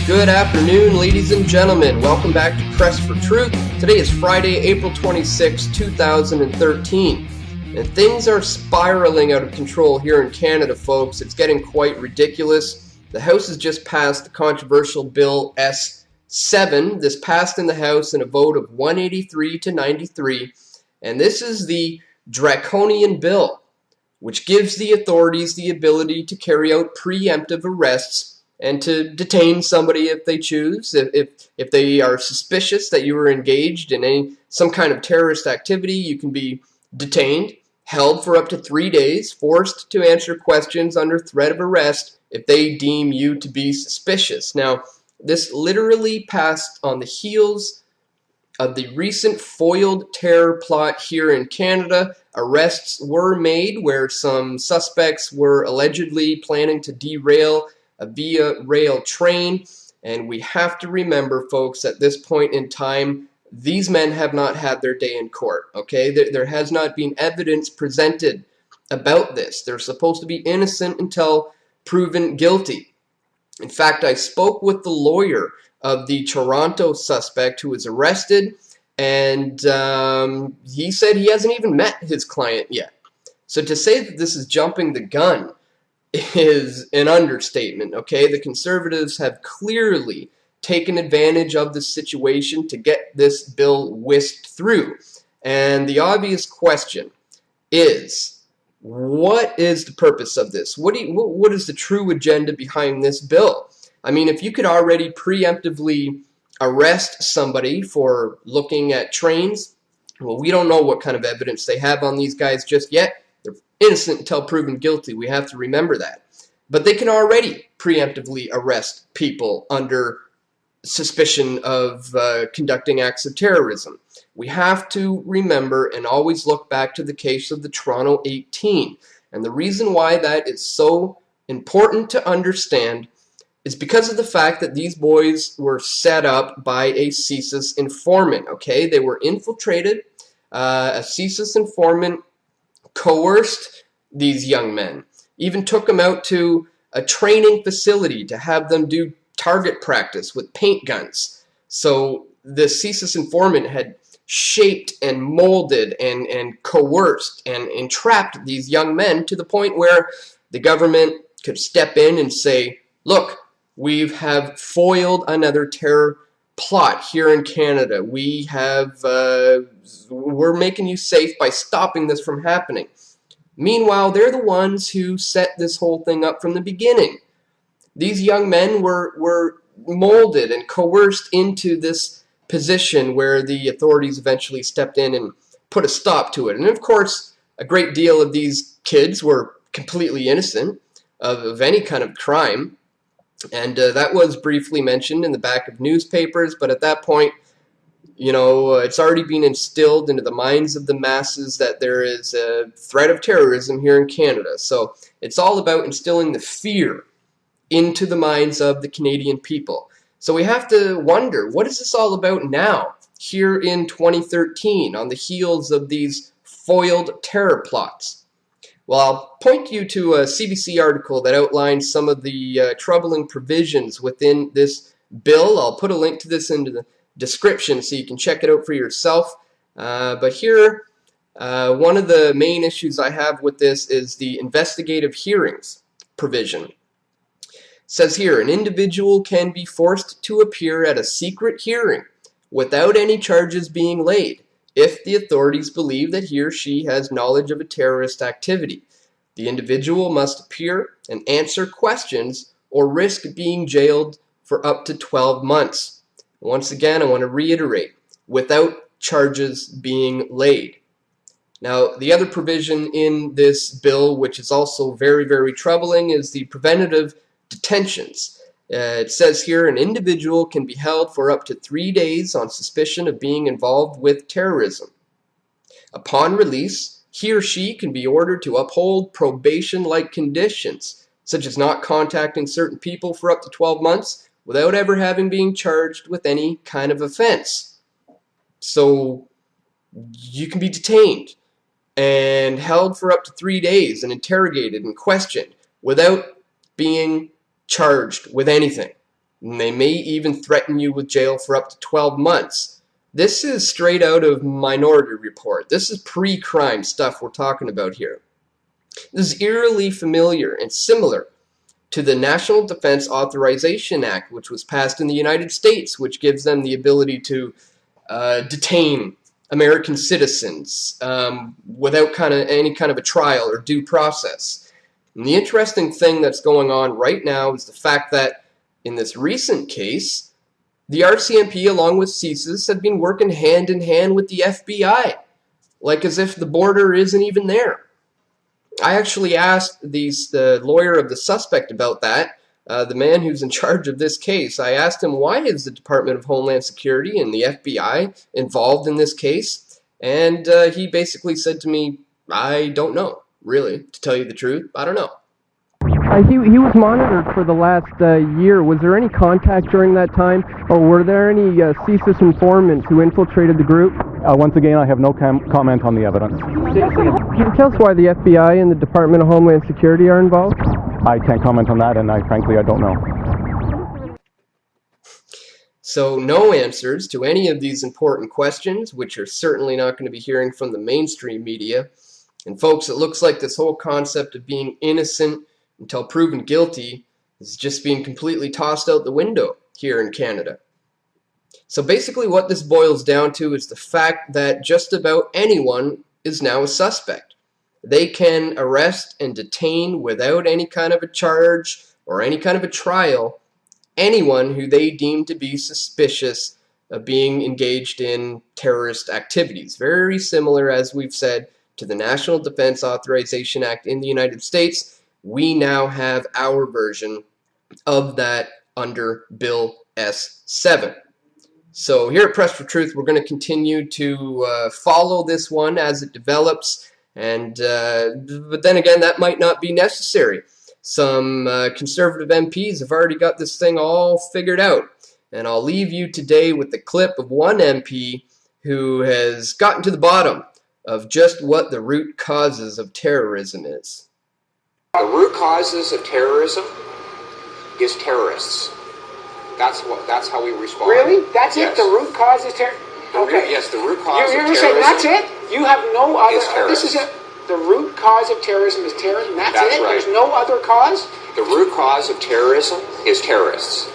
Good afternoon, ladies and gentlemen. Welcome back to Press for Truth. Today is Friday, April 26, 2013. And things are spiraling out of control here in Canada, folks. It's getting quite ridiculous. The House has just passed the controversial bill S-7. This passed in the House in a vote of 183 to 93. And this is the draconian bill, which gives the authorities the ability to carry out preemptive arrests and to detain somebody if they choose, if they are suspicious that you were engaged in some kind of terrorist activity. You can be detained, held for up to 3 days, forced to answer questions under threat of arrest if they deem you to be suspicious. Now, this literally passed on the heels of the recent foiled terror plot here in Canada. Arrests were made where some suspects were allegedly planning to derail a via rail train, and we have to remember, folks, at this point in time, these men have not had their day in court, okay? There has not been evidence presented about this. They're supposed to be innocent until proven guilty. In fact, I spoke with the lawyer of the Toronto suspect who was arrested, and he said he hasn't even met his client yet. So to say that this is jumping the gun is an understatement, okay? The Conservatives have clearly taken advantage of the situation to get this bill whisked through. And the obvious question is, what is the purpose of this? What is the true agenda behind this bill? I mean, if you could already preemptively arrest somebody for looking at trains, well, we don't know what kind of evidence they have on these guys just yet. They're innocent until proven guilty. We have to remember that. But they can already preemptively arrest people under suspicion of conducting acts of terrorism. We have to remember and always look back to the case of the Toronto 18. And the reason why that is so important to understand is because of the fact that these boys were set up by a CSIS informant, okay? They were infiltrated. A CSIS informant coerced these young men, even took them out to a training facility to have them do target practice with paint guns. So the CSIS informant had shaped and molded and coerced and entrapped these young men to the point where the government could step in and say, look, we have foiled another terror plot here in Canada. We're making you safe by stopping this from happening. Meanwhile, they're the ones who set this whole thing up from the beginning. These young men were molded and coerced into this position where the authorities eventually stepped in and put a stop to it. And of course, a great deal of these kids were completely innocent of any kind of crime. And that was briefly mentioned in the back of newspapers, but at that point, you know, it's already been instilled into the minds of the masses that there is a threat of terrorism here in Canada. So it's all about instilling the fear into the minds of the Canadian people. So we have to wonder, what is this all about now, here in 2013, on the heels of these foiled terror plots? Well, I'll point you to a CBC article that outlines some of the troubling provisions within this bill. I'll put a link to this into the description so you can check it out for yourself. But here, one of the main issues I have with this is the investigative hearings provision. It says here, an individual can be forced to appear at a secret hearing without any charges being laid if the authorities believe that he or she has knowledge of a terrorist activity. The individual must appear and answer questions or risk being jailed for up to 12 months. Once again, I want to reiterate, without charges being laid. Now, the other provision in this bill, which is also very, very troubling, is the preventive detentions. It says here, an individual can be held for up to 3 days on suspicion of being involved with terrorism. Upon release, he or she can be ordered to uphold probation-like conditions, such as not contacting certain people for up to 12 months without ever having been charged with any kind of offense. So you can be detained and held for up to 3 days and interrogated and questioned without being charged with anything. And they may even threaten you with jail for up to 12 months. This is straight out of Minority Report. This is pre-crime stuff we're talking about here. This is eerily familiar and similar to the National Defense Authorization Act, which was passed in the United States, which gives them the ability to detain American citizens without any kind of a trial or due process. And the interesting thing that's going on right now is the fact that in this recent case, the RCMP along with CSIS have been working hand in hand with the FBI, like as if the border isn't even there. I actually asked the lawyer of the suspect about that, the man who's in charge of this case. I asked him, why is the Department of Homeland Security and the FBI involved in this case? And he basically said to me, I don't know, really, to tell you the truth. I don't know. He was monitored for the last year. Was there any contact during that time, or were there any CSIS informants who infiltrated the group? Once again, I have no comment on the evidence. Can you tell us why the FBI and the Department of Homeland Security are involved? I can't comment on that, and frankly, I don't know. So no answers to any of these important questions, which you're certainly not going to be hearing from the mainstream media. And folks, it looks like this whole concept of being innocent until proven guilty is just being completely tossed out the window here in Canada. So basically what this boils down to is the fact that just about anyone is now a suspect. They can arrest and detain without any kind of a charge or any kind of a trial anyone who they deem to be suspicious of being engaged in terrorist activities. Very similar, as we've said, to the National Defense Authorization Act in the United States. We now have our version of that under Bill S-7. So here at Press for Truth, we're going to continue to follow this one as it develops, and but then again, that might not be necessary. Some conservative MPs have already got this thing all figured out, and I'll leave you today with the clip of one MP who has gotten to the bottom of just what the root causes of terrorism is. The root causes of terrorism is terrorists. That's how we respond. Really? That's yes. it? The root cause is terrorism? Okay. Yes, the root cause of terrorism. You're saying that's it? You have no other... This is it. The root cause of terrorism is terrorism? That's it? Right. There's no other cause? The root cause of terrorism is terrorists.